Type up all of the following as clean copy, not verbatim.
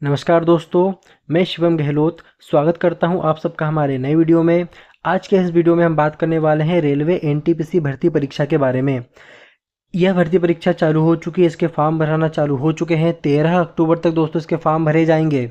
नमस्कार दोस्तों, मैं शिवम गहलोत स्वागत करता हूं आप सबका हमारे नए वीडियो में। आज के इस वीडियो में हम बात करने वाले हैं रेलवे एनटीपीसी भर्ती परीक्षा के बारे में। यह भर्ती परीक्षा चालू हो चुकी है, इसके फॉर्म भराना चालू हो चुके हैं। 13 अक्टूबर तक दोस्तों इसके फॉर्म भरे जाएंगे,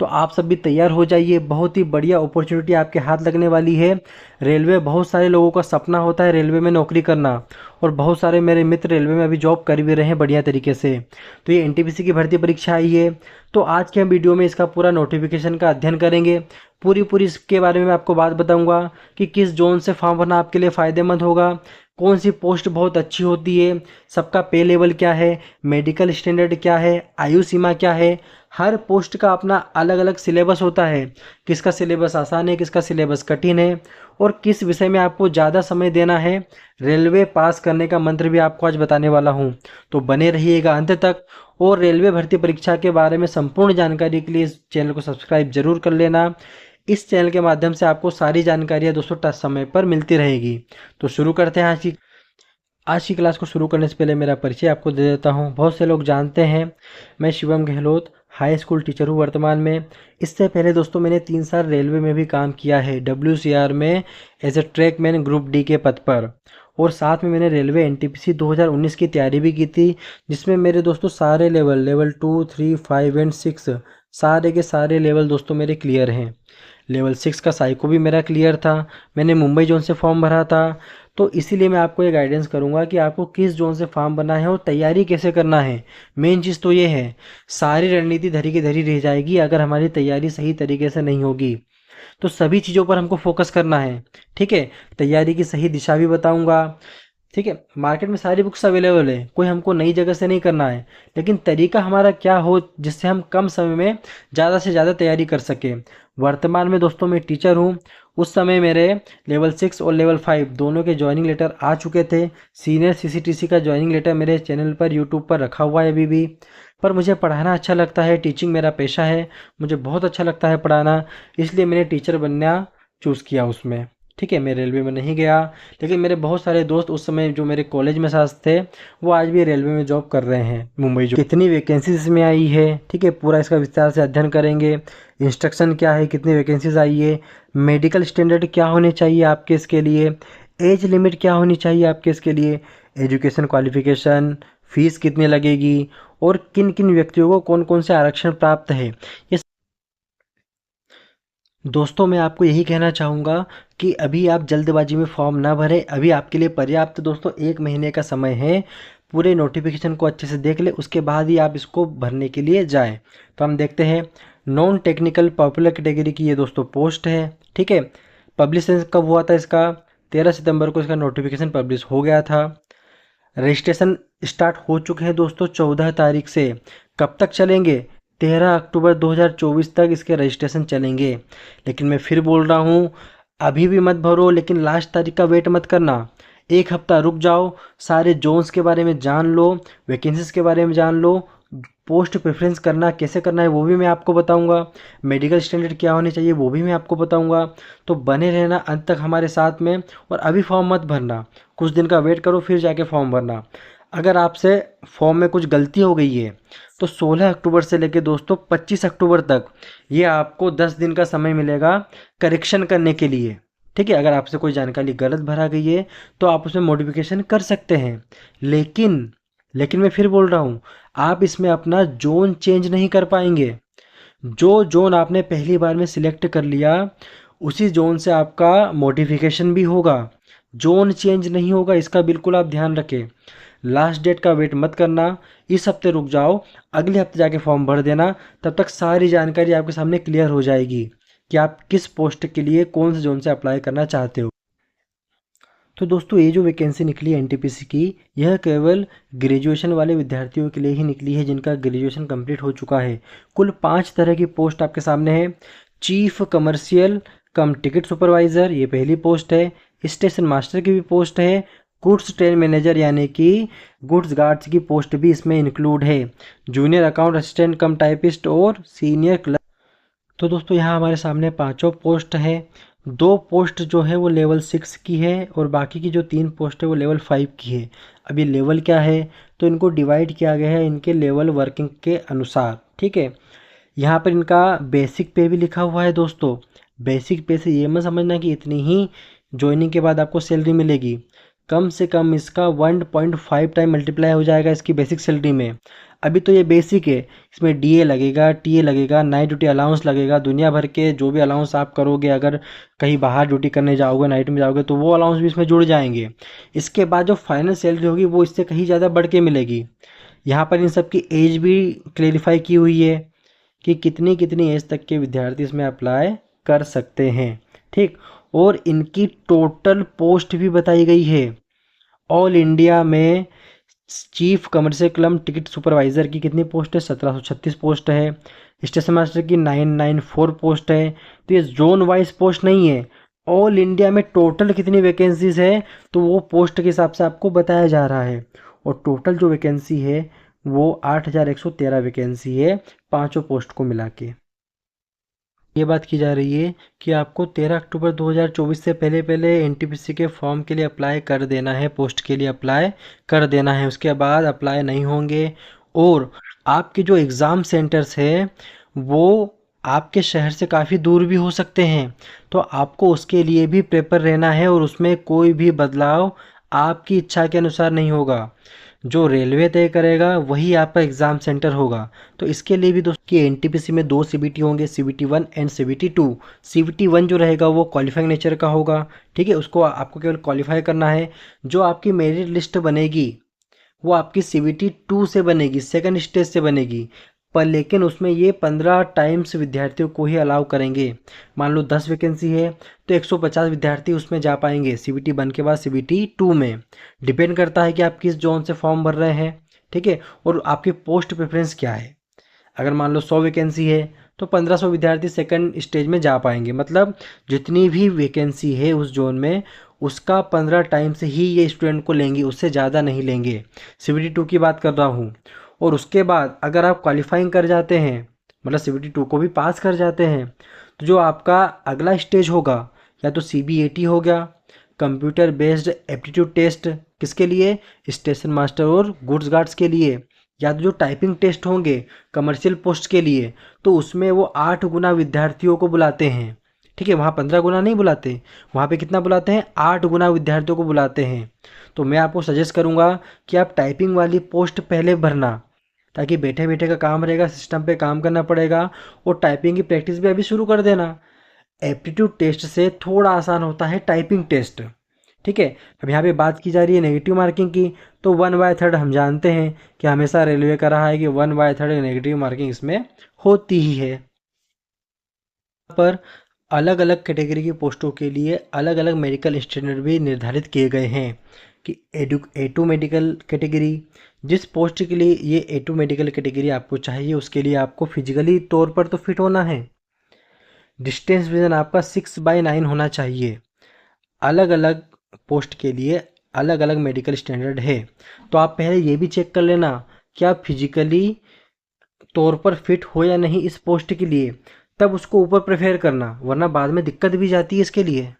तो आप सब भी तैयार हो जाइए। बहुत ही बढ़िया अपॉर्चुनिटी आपके हाथ लगने वाली है। रेलवे बहुत सारे लोगों का सपना होता है रेलवे में नौकरी करना, और बहुत सारे मेरे मित्र रेलवे में अभी जॉब कर भी रहे हैं बढ़िया तरीके से। तो ये एनटीपीसी की भर्ती परीक्षा आई है, तो आज के हम वीडियो में इसका पूरा नोटिफिकेशन का अध्ययन करेंगे। पूरी इसके बारे में मैं आपको बात बताऊंगा कि किस जोन से फॉर्म भरना आपके लिए फ़ायदेमंद होगा, कौन सी पोस्ट बहुत अच्छी होती है, सबका पे लेवल क्या है, मेडिकल स्टैंडर्ड क्या है, आयु सीमा क्या है। हर पोस्ट का अपना अलग अलग सिलेबस होता है, किसका सिलेबस आसान है, किसका सिलेबस कठिन है, और किस विषय में आपको ज़्यादा समय देना है। रेलवे पास करने का मंत्र भी आपको आज बताने वाला हूँ, तो बने रहिएगा अंत तक। और रेलवे भर्ती परीक्षा के बारे में संपूर्ण जानकारी के लिए इस चैनल को सब्सक्राइब जरूर कर लेना। इस चैनल के माध्यम से आपको सारी जानकारियाँ दोस्तों समय पर मिलती रहेगी। तो शुरू करते हैं आज की क्लास को शुरू करने से पहले मेरा परिचय आपको दे देता हूं। बहुत से लोग जानते हैं, मैं Shivam Gehlot high school teacher हूं वर्तमान में। इससे पहले दोस्तों मैंने 3 साल रेलवे में भी काम किया है, WCR में as a trackman group D के पद पर। और साथ में मैंने रेलवे एनटीपीसी 2019 की तैयारी भी की थी, जिसमें मेरे दोस्तों सारे लेवल 2, 3, 5 एंड 6 सारे के सारे लेवल दोस्तों मेरे क्लियर हैं। लेवल 6 का साइको भी मेरा क्लियर था। मैंने मुंबई जोन से फॉर्म भरा था। तो इसीलिए मैं आपको ये गाइडेंस करूंगा कि आपको किस जोन से फॉर्म भरना है और तैयारी कैसे करना है। मेन चीज़ तो ये है, सारी रणनीति धरी की धरी रह जाएगी अगर हमारी तैयारी सही तरीके से नहीं होगी। तो सभी चीज़ों पर हमको फोकस करना है, ठीक है। तैयारी की सही दिशा भी बताऊंगा, ठीक है। मार्केट में सारी बुक्स अवेलेबल है, कोई हमको नई जगह से नहीं करना है, लेकिन तरीका हमारा क्या हो जिससे हम कम समय में ज़्यादा से ज़्यादा तैयारी कर सकें। वर्तमान में दोस्तों मैं टीचर हूँ। उस समय मेरे लेवल 6 और लेवल 5 दोनों के ज्वाइनिंग लेटर आ चुके थे। सीनियर सीसीटीसी का ज्वाइनिंग लेटर मेरे चैनल पर यूट्यूब पर रखा हुआ है अभी भी। पर मुझे पढ़ाना अच्छा लगता है, टीचिंग मेरा पेशा है, मुझे बहुत अच्छा लगता है पढ़ाना, इसलिए मैंने टीचर बनना चूज़ किया उसमें, ठीक है। मैं रेलवे में नहीं गया, लेकिन मेरे बहुत सारे दोस्त उस समय जो मेरे कॉलेज में साथ थे, वो आज भी रेलवे में जॉब कर रहे हैं मुंबई। जो कितनी वैकेंसीज इसमें आई है, ठीक है, पूरा इसका विस्तार से अध्ययन करेंगे। इंस्ट्रक्शन क्या है, कितनी वैकेंसीज आई है, मेडिकल स्टैंडर्ड क्या होने चाहिए आपके इसके लिए, एज लिमिट क्या होनी चाहिए आपके इसके लिए, एजुकेशन क्वालिफिकेशन, फीस कितनी लगेगी, और किन किन व्यक्तियों को कौन कौन से आरक्षण प्राप्त है। ये दोस्तों मैं आपको यही कहना चाहूँगा कि अभी आप जल्दबाजी में फॉर्म ना भरें। अभी आपके लिए पर्याप्त दोस्तों 1 महीने का समय है। पूरे नोटिफिकेशन को अच्छे से देख ले, उसके बाद ही आप इसको भरने के लिए जाएं। तो हम देखते हैं, नॉन टेक्निकल पॉपुलर कैटेगरी की ये दोस्तों पोस्ट है, ठीक है। पब्लिश कब हुआ था इसका? 13 सितंबर को इसका नोटिफिकेशन पब्लिश हो गया था। रजिस्ट्रेशन स्टार्ट हो चुके हैं दोस्तों 14 तारीख से। कब तक चलेंगे? 13 अक्टूबर 2024 तक इसके रजिस्ट्रेशन चलेंगे। लेकिन मैं फिर बोल रहा हूँ, अभी भी मत भरो, लेकिन लास्ट तारीख का वेट मत करना। 1 हफ्ता रुक जाओ, सारे जोन्स के बारे में जान लो, वैकेंसीज के बारे में जान लो, पोस्ट प्रेफरेंस करना कैसे करना है वो भी मैं आपको बताऊंगा, मेडिकल स्टैंडर्ड क्या होने चाहिए वो भी मैं आपको बताऊंगा। तो बने रहना अंत तक हमारे साथ में, और अभी फॉर्म मत भरना, कुछ दिन का वेट करो फिर जाके फॉर्म भरना। अगर आपसे फॉर्म में कुछ गलती हो गई है, तो 16 अक्टूबर से लेकर दोस्तों 25 अक्टूबर तक ये आपको 10 दिन का समय मिलेगा करेक्शन करने के लिए, ठीक है। अगर आपसे कोई जानकारी गलत भरा गई है तो आप उसमें मॉडिफिकेशन कर सकते हैं। लेकिन मैं फिर बोल रहा हूँ, आप इसमें अपना जोन चेंज नहीं कर पाएंगे। जो जोन आपने पहली बार में सिलेक्ट कर लिया, उसी जोन से आपका मॉडिफिकेशन भी होगा, जोन चेंज नहीं होगा, इसका बिल्कुल आप ध्यान रखें। लास्ट डेट का वेट मत करना, इस हफ्ते रुक जाओ, अगले हफ्ते जाके फॉर्म भर देना। तब तक सारी जानकारी आपके सामने क्लियर हो जाएगी कि आप किस पोस्ट के लिए कौन से जोन से अप्लाई करना चाहते हो। तो दोस्तों ये जो वैकेंसी निकली है एनटीपीसी की, यह केवल ग्रेजुएशन वाले विद्यार्थियों के लिए ही निकली है जिनका ग्रेजुएशन कंप्लीट हो चुका है। कुल 5 तरह की पोस्ट आपके सामने है। चीफ कमर्शियल कम टिकट सुपरवाइज़र, ये पहली पोस्ट है। स्टेशन मास्टर की भी पोस्ट है। गुड्स ट्रेन मैनेजर यानी कि गुड्स गार्ड्स की पोस्ट भी इसमें इंक्लूड है। जूनियर अकाउंट असिस्टेंट कम टाइपिस्ट और सीनियर क्लर्क। तो दोस्तों यहाँ हमारे सामने पांचों पोस्ट है। 2 पोस्ट जो है वो लेवल 6 की है, और बाकी की जो 3 पोस्ट है वो लेवल 5 की है। अब ये लेवल क्या है, तो इनको डिवाइड किया गया है इनके लेवल वर्किंग के अनुसार, ठीक है। यहाँ पर इनका बेसिक पे भी लिखा हुआ है दोस्तों। बेसिक पे से ये मत समझना कि इतनी ही ज्वाइनिंग के बाद आपको सैलरी मिलेगी। कम से कम इसका 1.5 टाइम मल्टीप्लाई हो जाएगा इसकी बेसिक सैलरी में। अभी तो ये बेसिक है, इसमें डीए लगेगा, टीए लगेगा, नाइट ड्यूटी अलाउंस लगेगा, दुनिया भर के जो भी अलाउंस आप करोगे, अगर कहीं बाहर ड्यूटी करने जाओगे, नाइट में जाओगे, तो वो अलाउंस भी इसमें जुड़ जाएंगे। इसके बाद जो फाइनल सैलरी होगी वो इससे कहीं ज़्यादा बढ़ के मिलेगी। यहाँ पर इन सब की एज भी क्लेरिफाई की हुई है कि कितनी कितनी एज तक के विद्यार्थी इसमें अप्लाई कर सकते हैं। ठीक, और इनकी टोटल पोस्ट भी बताई गई है। ऑल इंडिया में चीफ कमर्शियल टिकट सुपरवाइज़र की कितनी पोस्ट है? 1736 पोस्ट है। स्टेशन मास्टर की 994 पोस्ट है। तो ये जोन वाइज पोस्ट नहीं है, ऑल इंडिया में टोटल कितनी वैकेंसीज है तो वो पोस्ट के हिसाब से आपको बताया जा रहा है। और टोटल जो वैकेंसी है वो 8113 वैकेंसी है पांचों पोस्ट को मिला के। ये बात की जा रही है कि आपको 13 अक्टूबर 2024 से पहले पहले एनटीपीसी के फॉर्म के लिए अप्लाई कर देना है, पोस्ट के लिए अप्लाई कर देना है, उसके बाद अप्लाई नहीं होंगे। और आपके जो एग्ज़ाम सेंटर्स हैं वो आपके शहर से काफ़ी दूर भी हो सकते हैं, तो आपको उसके लिए भी प्रिपेयर रहना है और उसमें कोई भी बदलाव आपकी इच्छा के अनुसार नहीं होगा। जो रेलवे तय करेगा वही आपका एग्ज़ाम सेंटर होगा। तो इसके लिए भी दोस्तों कि एनटीपीसी में 2 सीबीटी होंगे, सीबीटी 1 एंड सीबीटी 2। सीबीटी 1 जो रहेगा वो क्वालिफाइंग नेचर का होगा, ठीक है, उसको आपको केवल क्वालिफाई करना है। जो आपकी मेरिट लिस्ट बनेगी वो आपकी सीबीटी 2 से बनेगी, सेकंड स्टेज से बनेगी, पर लेकिन उसमें ये 15 टाइम्स विद्यार्थियों को ही अलाउ करेंगे। मान लो 10 वैकेंसी है तो 150 विद्यार्थी उसमें जा पाएंगे सीबीटी 1 के बाद सीबीटी 2 में। डिपेंड करता है कि आप किस जोन से फॉर्म भर रहे हैं, ठीक है, और आपकी पोस्ट प्रेफरेंस क्या है। अगर मान लो 100 वैकेंसी है तो 1500 विद्यार्थी सेकंड स्टेज में जा पाएंगे। मतलब जितनी भी वैकेंसी है उस जोन में उसका 15 टाइम से ही ये स्टूडेंट को लेंगे, उससे ज़्यादा नहीं लेंगे। सीबीटी 2 की बात कर रहा हूँ। और उसके बाद अगर आप क्वालिफाइंग कर जाते हैं, मतलब सीबीटी 2 को भी पास कर जाते हैं, तो जो आपका अगला स्टेज होगा या तो सीबीएटी हो गया, कंप्यूटर बेस्ड एप्टीट्यूड टेस्ट, किसके लिए? स्टेशन मास्टर और गुड्स गार्ड्स के लिए। या तो जो टाइपिंग टेस्ट होंगे कमर्शियल पोस्ट के लिए, तो उसमें वो 8 गुना विद्यार्थियों को बुलाते हैं, ठीक है, वहाँ 15 गुना नहीं बुलाते, वहाँ पे कितना बुलाते हैं? 8 गुना विद्यार्थियों को बुलाते हैं। तो मैं आपको सजेस्ट करूँगा कि आप टाइपिंग वाली पोस्ट पहले भरना, ताकि बैठे बैठे का काम रहेगा, सिस्टम पे काम करना पड़ेगा, और टाइपिंग की प्रैक्टिस भी अभी शुरू कर देना। एप्टीट्यूड टेस्ट से थोड़ा आसान होता है टाइपिंग टेस्ट, ठीक है। अब यहाँ पे बात की जा रही है नेगेटिव मार्किंग की, तो 1/3 हम जानते हैं कि हमेशा रेलवे का रहा है कि 1/3 नेगेटिव मार्किंग इसमें होती ही है। पर अलग अलग कैटेगरी की पोस्टों के लिए अलग अलग मेडिकल स्टैंडर्ड भी निर्धारित किए गए हैं कि A2 मेडिकल कैटेगरी, जिस पोस्ट के लिए ये A2 मेडिकल कैटेगरी आपको चाहिए उसके लिए आपको फिजिकली तौर पर तो फिट होना है, डिस्टेंस विजन आपका 6/9 होना चाहिए। अलग अलग पोस्ट के लिए अलग अलग मेडिकल स्टैंडर्ड है, तो आप पहले ये भी चेक कर लेना कि आप फिजिकली तौर पर फिट हो या नहीं इस पोस्ट के लिए, तब उसको ऊपर प्रेफर करना, वरना बाद में दिक्कत भी जाती है इसके लिए।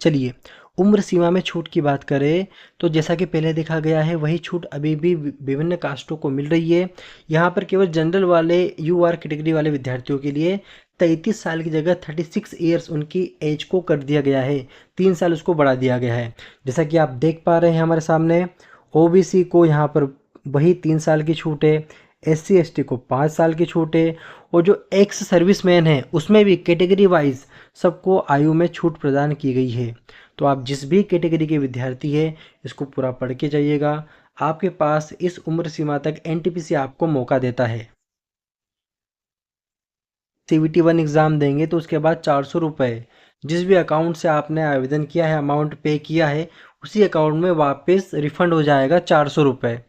चलिए, उम्र सीमा में छूट की बात करें तो जैसा कि पहले देखा गया है वही छूट अभी भी विभिन्न कास्टों को मिल रही है। यहाँ पर केवल जनरल वाले यूआर कैटेगरी वाले विद्यार्थियों के लिए 33 साल की जगह 36 ईयर्स उनकी एज को कर दिया गया है, 3 साल उसको बढ़ा दिया गया है। जैसा कि आप देख पा रहे हैं हमारे सामने, ओबीसी को यहाँ पर वही 3 साल की छूट है, SC ST को 5 साल की छूट है, और जो एक्स सर्विसमैन है उसमें भी कैटेगरी वाइज सबको आयु में छूट प्रदान की गई है। तो आप जिस भी कैटेगरी के विद्यार्थी हैं इसको पूरा पढ़ के जाइएगा, आपके पास इस उम्र सीमा तक एनटीपीसी आपको मौका देता है। CBT 1 एग्ज़ाम देंगे तो उसके बाद 400 रुपये जिस भी अकाउंट से आपने आवेदन किया है, अमाउंट पे किया है, उसी अकाउंट में वापस रिफंड हो जाएगा 400 रुपये,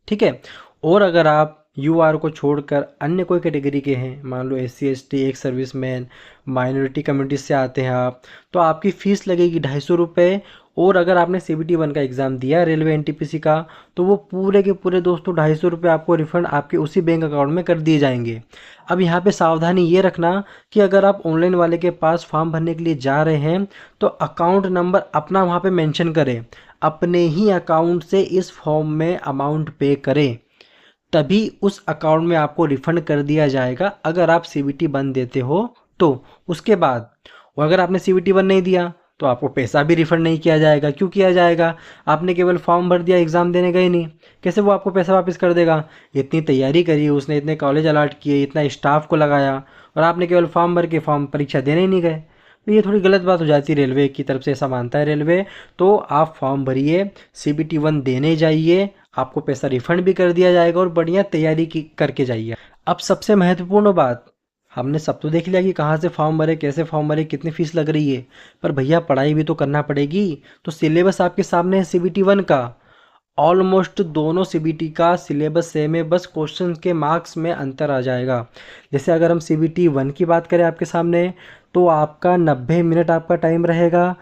ठीक है। और अगर आप यूआर को छोड़कर अन्य कोई कैटेगरी के हैं, मान लो SC ST, एक सर्विसमैन, माइनॉरिटी कम्युनिटी से आते हैं आप, तो आपकी फ़ीस लगेगी 250 रुपये। और अगर आपने CBT 1 का एग्ज़ाम दिया रेलवे एनटीपीसी का, तो वो पूरे के पूरे दोस्तों 250 रुपये आपको रिफ़ंड आपके उसी बैंक अकाउंट में कर दिए जाएंगे। अब यहाँ पे सावधानी ये रखना कि अगर आप ऑनलाइन वाले के पास फॉर्म भरने के लिए जा रहे हैं तो अकाउंट नंबर अपना वहाँ पे मेंशन करें, अपने ही अकाउंट से इस फॉर्म में अमाउंट पे करें, तभी उस अकाउंट में आपको रिफंड कर दिया जाएगा अगर आप CBT 1 देते हो तो। उसके बाद और अगर आपने CBT 1 नहीं दिया तो आपको पैसा भी रिफंड नहीं किया जाएगा। क्यों किया जाएगा? आपने केवल फॉर्म भर दिया, एग्ज़ाम देने गए नहीं, कैसे वो आपको पैसा वापस कर देगा? इतनी तैयारी करी उसने, इतने कॉलेज अलॉट किए, इतना स्टाफ को लगाया, और आपने केवल फॉर्म भर के फॉर्म परीक्षा देने ही नहीं गए, तो ये थोड़ी गलत बात हो जाती है। रेलवे की तरफ से ऐसा मानता है रेलवे। तो आप फॉर्म भरिए, CBT 1 देने जाइए, आपको पैसा रिफंड भी कर दिया जाएगा और बढ़िया तैयारी की करके जाइए। अब सबसे महत्वपूर्ण बात, हमने सब तो देख लिया कि कहाँ से फॉर्म भरे, कैसे फॉर्म भरे, कितनी फीस लग रही है, पर भैया पढ़ाई भी तो करना पड़ेगी। तो सिलेबस आपके सामने है CBT 1 का। ऑलमोस्ट दोनों CBT का सिलेबस सेम है, बस क्वेश्चन के मार्क्स में अंतर आ जाएगा। जैसे अगर हम CBT 1 की बात करें आपके सामने, तो आपका 90 मिनट आपका टाइम रहेगा।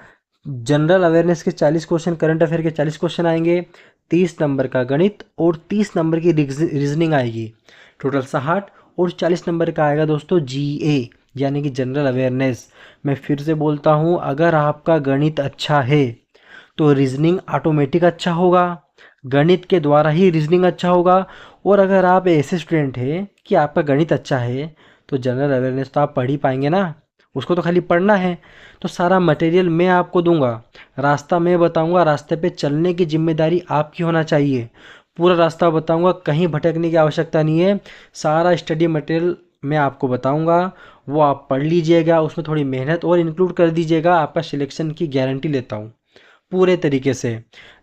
जनरल अवेयरनेस के 40 क्वेश्चन, करंट अफेयर के 40 क्वेश्चन आएंगे, 30 नंबर का गणित और 30 नंबर की रीजनिंग आएगी, टोटल 60। और 40 नंबर का आएगा दोस्तों GA यानी कि जनरल अवेयरनेस। मैं फिर से बोलता हूँ, अगर आपका गणित अच्छा है तो रीजनिंग ऑटोमेटिक अच्छा होगा, गणित के द्वारा ही रीजनिंग अच्छा होगा। और अगर आप ऐसे स्टूडेंट हैं कि आपका गणित अच्छा है तो जनरल अवेयरनेस तो आप पढ़ ही पाएंगे ना, उसको तो खाली पढ़ना है। तो सारा मटेरियल मैं आपको दूंगा, रास्ता मैं बताऊंगा, रास्ते पे चलने की जिम्मेदारी आपकी होना चाहिए। पूरा रास्ता बताऊंगा, कहीं भटकने की आवश्यकता नहीं है। सारा स्टडी मटेरियल मैं आपको बताऊंगा, वो आप पढ़ लीजिएगा, उसमें थोड़ी मेहनत और इंक्लूड कर दीजिएगा, आपका सिलेक्शन की गारंटी लेता हूँ पूरे तरीके से।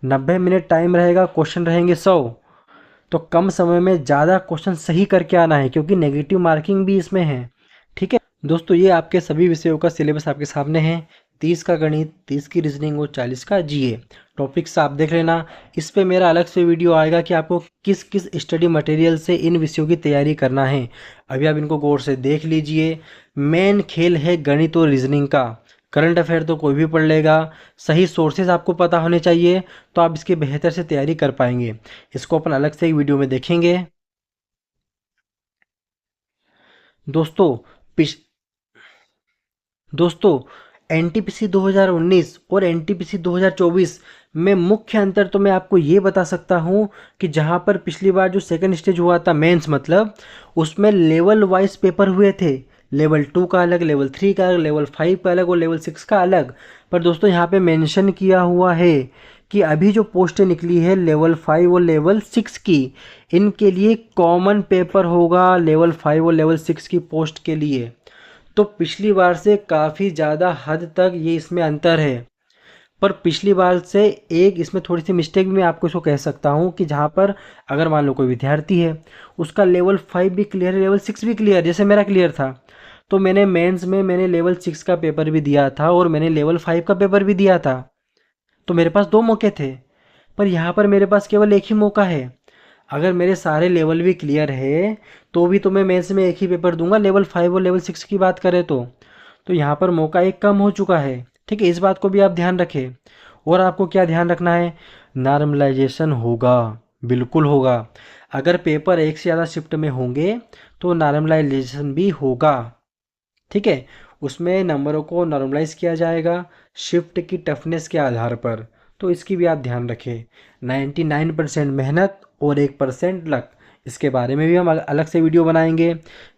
90 मिनट टाइम रहेगा, क्वेश्चन रहेंगे 100। तो कम समय में ज़्यादा क्वेश्चन सही करके आना है, क्योंकि नेगेटिव मार्किंग भी इसमें है। ठीक है दोस्तों, ये आपके सभी विषयों का सिलेबस आपके सामने है। 30 का गणित, 30 की रीजनिंग और 40 का GA टॉपिक्स आप देख लेना। इस पे मेरा अलग से वीडियो आएगा कि आपको किस किस स्टडी मटेरियल से इन विषयों की तैयारी करना है। अभी आप इनको गौर से देख लीजिए। मेन खेल है गणित और रीजनिंग का। करंट अफेयर तो कोई भी पढ़ लेगा, सही सोर्सेज आपको पता होने चाहिए, तो आप इसकी बेहतर से तैयारी कर पाएंगे। इसको अपन अलग से एक वीडियो में देखेंगे। दोस्तों पिछ दोस्तों NTPC 2019 और NTPC 2024 में मुख्य अंतर तो मैं आपको ये बता सकता हूँ कि जहाँ पर पिछली बार जो सेकंड स्टेज हुआ था मेंस, मतलब उसमें लेवल वाइज पेपर हुए थे। लेवल 2 का अलग, लेवल 3 का अलग, लेवल 5 का अलग और लेवल 6 का अलग। पर दोस्तों यहाँ पे मेंशन किया हुआ है कि अभी जो पोस्टें निकली है लेवल 5 और लेवल 6 की, इनके लिए कॉमन पेपर होगा लेवल 5 और लेवल 6 की पोस्ट के लिए। तो पिछली बार से काफ़ी ज़्यादा हद तक ये इसमें अंतर है। पर पिछली बार से एक इसमें थोड़ी सी मिस्टेक भी मैं आपको इसको कह सकता हूँ कि जहाँ पर अगर मान लो कोई विद्यार्थी है, उसका लेवल 5 भी क्लियर है, लेवल 6 भी क्लियर, जैसे मेरा क्लियर था, तो मैंने मेंस में मैंने लेवल 6 का पेपर भी दिया था और मैंने लेवल 5 का पेपर भी दिया था। तो मेरे पास 2 मौके थे। पर यहाँ पर मेरे पास केवल एक ही मौका है। अगर मेरे सारे लेवल भी क्लियर है तो भी तो मैं मेंस में एक ही पेपर दूंगा, लेवल 5 और लेवल 6 की बात करें तो यहाँ पर मौका एक कम हो चुका है। ठीक है, इस बात को भी आप ध्यान रखें। और आपको क्या ध्यान रखना है? नॉर्मलाइजेशन होगा, बिल्कुल होगा। अगर पेपर एक से ज़्यादा शिफ्ट में होंगे तो नॉर्मलाइजेशन भी होगा। ठीक है, उसमें नंबरों को नॉर्मलाइज किया जाएगा शिफ्ट की टफनेस के आधार पर। तो इसकी भी आप ध्यान रखें। 99% मेहनत और 1% लक, इसके बारे में भी हम अलग से वीडियो बनाएंगे।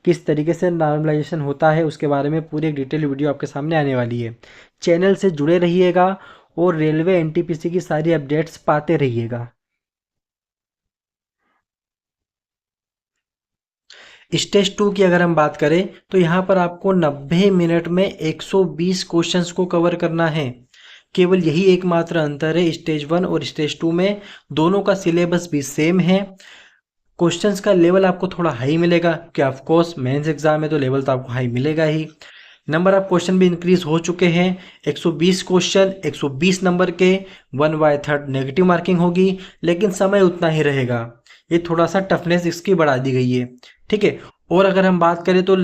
किस तरीके से नॉर्मलाइजेशन होता है उसके बारे में पूरी एक डिटेल वीडियो आपके सामने आने वाली है। चैनल से जुड़े रहिएगा और रेलवे NTPC की सारी अपडेट्स पाते रहिएगा। स्टेज 2 की अगर हम बात करें तो यहाँ पर आपको 90 मिनट में 120 क्वेश्चंस को कवर करना है। केवल यही एकमात्र अंतर है स्टेज 1 और स्टेज 2 में। दोनों का सिलेबस भी सेम है। क्वेश्चंस का लेवल आपको थोड़ा हाई मिलेगा, कि ऑफ कोर्स मेंस एग्जाम है तो लेवल तो आपको हाई मिलेगा ही। नंबर ऑफ क्वेश्चन भी इंक्रीज हो चुके हैं। 120 क्वेश्चन 120 नंबर के, 1/3 नेगेटिव मार्किंग होगी, लेकिन समय उतना ही रहेगा। ये थोड़ा सा टफनेस इसकी बढ़ा दी गई है। ठीक है, और अगर हम बात करें तो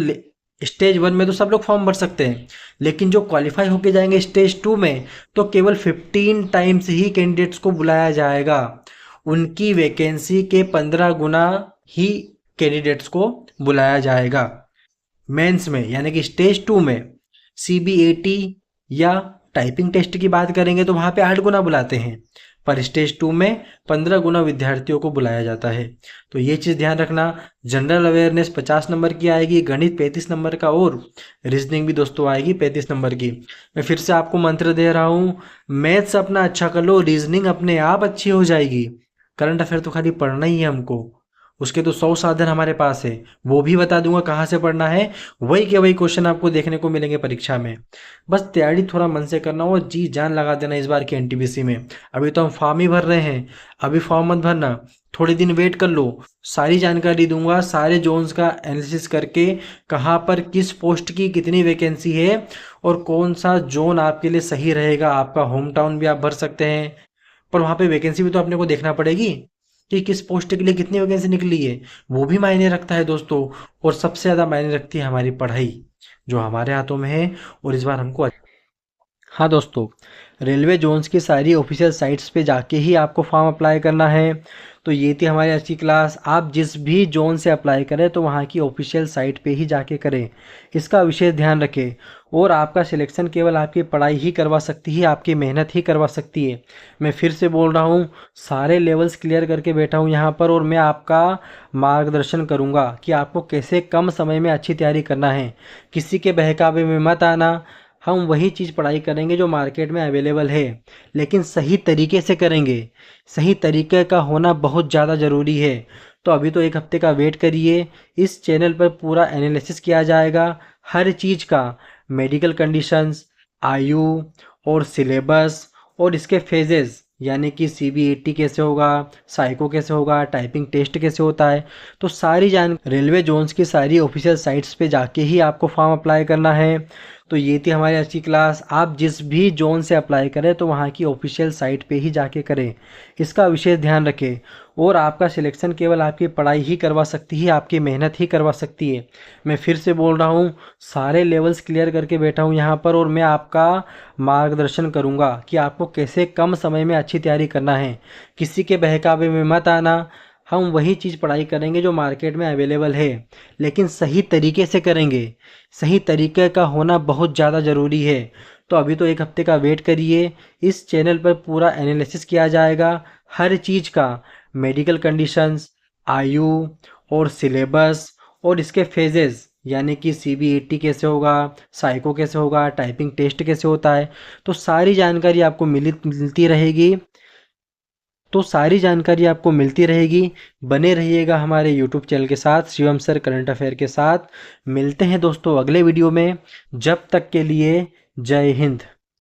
स्टेज 1 में तो सब लोग फॉर्म भर सकते हैं, लेकिन जो क्वालिफाई होके जाएंगे स्टेज 2 में तो केवल 15 टाइम्स ही कैंडिडेट्स को बुलाया जाएगा। उनकी वैकेंसी के 15 गुना ही कैंडिडेट्स को बुलाया जाएगा मेंस में। यानी कि स्टेज 2 में CBAT या टाइपिंग टेस्ट की बात करेंगे तो वहाँ पे 8 गुना बुलाते हैं, पर स्टेज 2 में 15 गुना विद्यार्थियों को बुलाया जाता है। तो ये चीज़ ध्यान रखना। जनरल अवेयरनेस 50 नंबर की आएगी, गणित 35 नंबर का और रीजनिंग भी दोस्तों आएगी 35 नंबर की। मैं फिर से आपको मंत्र दे रहा हूँ, मैथ्स अपना अच्छा कर लो, रीजनिंग अपने आप अच्छी हो जाएगी। करंट अफेयर तो खाली पढ़ना ही है हमको, उसके तो 100 साधन हमारे पास है, वो भी बता दूंगा कहाँ से पढ़ना है। वही के वही क्वेश्चन आपको देखने को मिलेंगे परीक्षा में। बस तैयारी थोड़ा मन से करना और जी जान लगा देना इस बार की एनटीपीसी में। अभी तो हम फॉर्म ही भर रहे हैं, अभी फॉर्म मत भरना, थोड़े दिन वेट कर लो। सारी जानकारी दूंगा, सारे जोन्स का एनालिसिस करके कहाँ पर किस पोस्ट की कितनी वैकेंसी है और कौन सा जोन आपके लिए सही रहेगा। आपका होम टाउन भी आप भर सकते हैं, पर वहाँ पे वैकेंसी भी तो अपने को देखना पड़ेगी कि किस पोस्ट के लिए कितनी वैकेंसी निकली है, वो भी मायने रखता है दोस्तों। और सबसे ज़्यादा मायने रखती है हमारी पढ़ाई, जो हमारे हाथों में है। और इस बार हमको हाँ दोस्तों, रेलवे जोन्स की सारी ऑफिशियल साइट्स पे जाके ही आपको फॉर्म अप्लाई करना है। तो ये थी हमारी आज की क्लास। आप जिस भी जोन से अप्लाई करें तो वहाँ की ऑफिशियल साइट पे ही जाके करें, इसका विशेष ध्यान रखें। और आपका सिलेक्शन केवल आपकी पढ़ाई ही करवा सकती है, आपकी मेहनत ही करवा सकती है। मैं फिर से बोल रहा हूँ, सारे लेवल्स क्लियर करके बैठा हूँ यहाँ पर और मैं आपका मार्गदर्शन करूँगा कि आपको कैसे कम समय में अच्छी तैयारी करना है। किसी के बहकावे में मत आना। हम वही चीज़ पढ़ाई करेंगे जो मार्केट में अवेलेबल है, लेकिन सही तरीके से करेंगे। सही तरीके का होना बहुत ज़्यादा ज़रूरी है। तो अभी तो एक हफ्ते का वेट करिए, इस चैनल पर पूरा एनालिसिस किया जाएगा हर चीज़ का, मेडिकल कंडीशंस, आयु और सिलेबस और इसके फेजेस, यानी कि सीबीएटी कैसे होगा, साइको कैसे होगा, टाइपिंग टेस्ट कैसे होता है। तो सारी जान रेलवे जोन्स की सारी ऑफिशियल साइट्स पे जाके ही आपको फॉर्म अप्लाई करना है। तो ये थी हमारी आज की क्लास। आप जिस भी जोन से अप्लाई करें तो वहाँ की ऑफिशियल साइट पे ही जाके करें, इसका विशेष ध्यान रखें। और आपका सिलेक्शन केवल आपकी पढ़ाई ही करवा सकती है, आपकी मेहनत ही करवा सकती है। मैं फिर से बोल रहा हूँ, सारे लेवल्स क्लियर करके बैठा हूँ यहाँ पर और मैं आपका मार्गदर्शन करूँगा कि आपको कैसे कम समय में अच्छी तैयारी करना है। किसी के बहकावे में मत आना। हम वही चीज़ पढ़ाई करेंगे जो मार्केट में अवेलेबल है, लेकिन सही तरीके से करेंगे। सही तरीके का होना बहुत ज़्यादा ज़रूरी है। तो अभी तो एक हफ्ते का वेट करिए, इस चैनल पर पूरा एनालिसिस किया जाएगा हर चीज़ का, मेडिकल कंडीशंस, आयु और सिलेबस और इसके फेजेस, यानी कि सीबीएटी कैसे होगा, साइको कैसे होगा, टाइपिंग टेस्ट कैसे होता है। तो सारी जानकारी आपको मिलती रहेगी। बने रहिएगा हमारे यूट्यूब चैनल के साथ, शिवम सर करंट अफेयर के साथ। मिलते हैं दोस्तों अगले वीडियो में, जब तक के लिए जय हिंद।